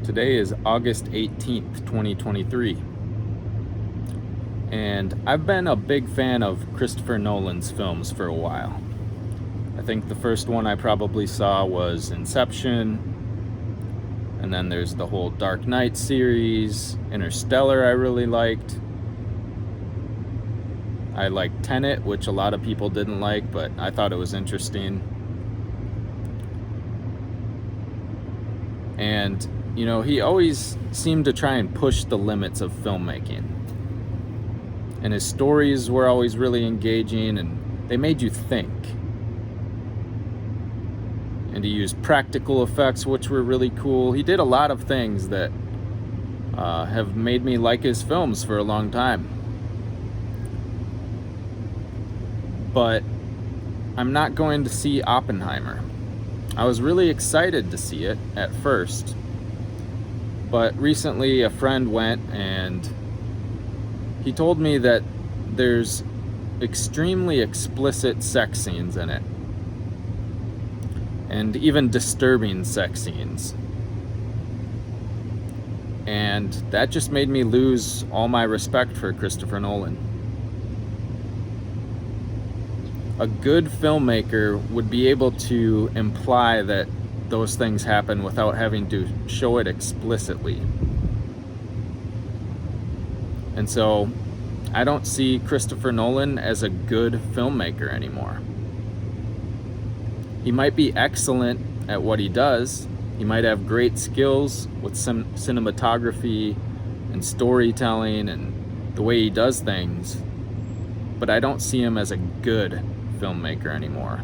Today is August 18th, 2023. And I've been a big fan of Christopher Nolan's films for a while. I think the first one I probably saw was Inception. And then there's the whole Dark Knight series. Interstellar I really liked. I liked Tenet, which a lot of people didn't like, but I thought it was interesting. And, you know, he always seemed to try and push the limits of filmmaking. And his stories were always really engaging, and they made you think. And he used practical effects, which were really cool. He did a lot of things that have made me like his films for a long time. But I'm not going to see Oppenheimer. I was really excited to see it at first, but recently a friend went and he told me that there's extremely explicit sex scenes in it, and even disturbing sex scenes. And that just made me lose all my respect for Christopher Nolan. A good filmmaker would be able to imply that those things happen without having to show it explicitly. And so I don't see Christopher Nolan as a good filmmaker anymore. He might be excellent at what he does. He might have great skills with cinematography and storytelling and the way he does things, but I don't see him as a good filmmaker anymore,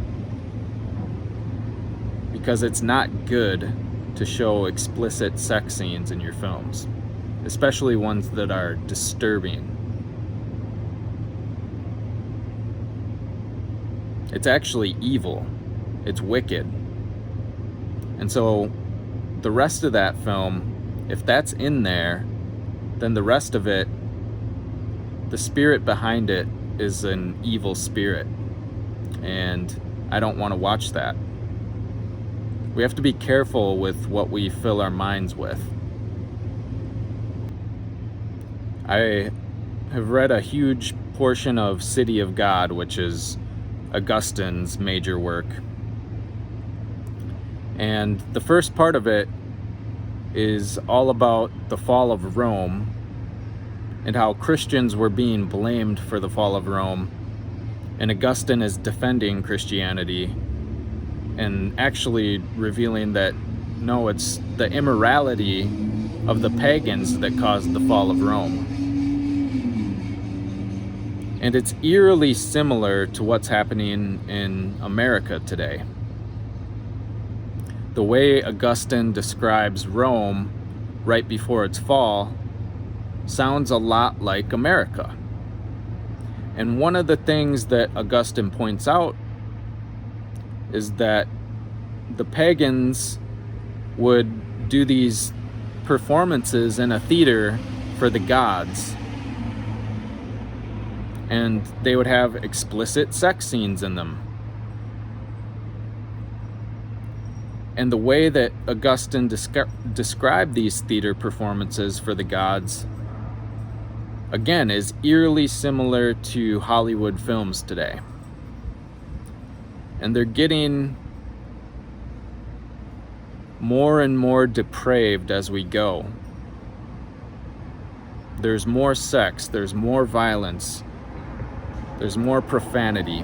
because it's not good to show explicit sex scenes in your films, especially ones that are disturbing. It's actually evil. It's wicked. And so the rest of that film, if that's in there, then the rest of it, the spirit behind it is an evil spirit. And I don't want to watch that. We have to be careful with what we fill our minds with. I have read a huge portion of City of God, which is Augustine's major work. And the first part of it is all about the fall of Rome and how Christians were being blamed for the fall of Rome. And Augustine is defending Christianity and actually revealing that no, it's the immorality of the pagans that caused the fall of Rome. And it's eerily similar to what's happening in America today. The way Augustine describes Rome right before its fall sounds a lot like America. And one of the things that Augustine points out is that the pagans would do these performances in a theater for the gods. And they would have explicit sex scenes in them. And the way that Augustine described these theater performances for the gods, again, is eerily similar to Hollywood films today. And they're getting more and more depraved as we go. There's more sex, there's more violence, there's more profanity.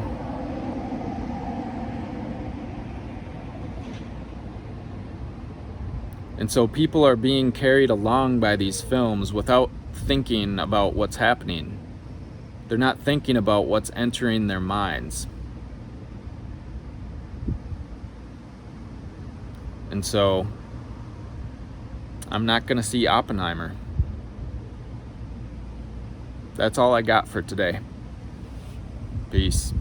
And so people are being carried along by these films without thinking about what's happening. They're not thinking about what's entering their minds. And so I'm not going to see Oppenheimer. That's all I got for today. Peace.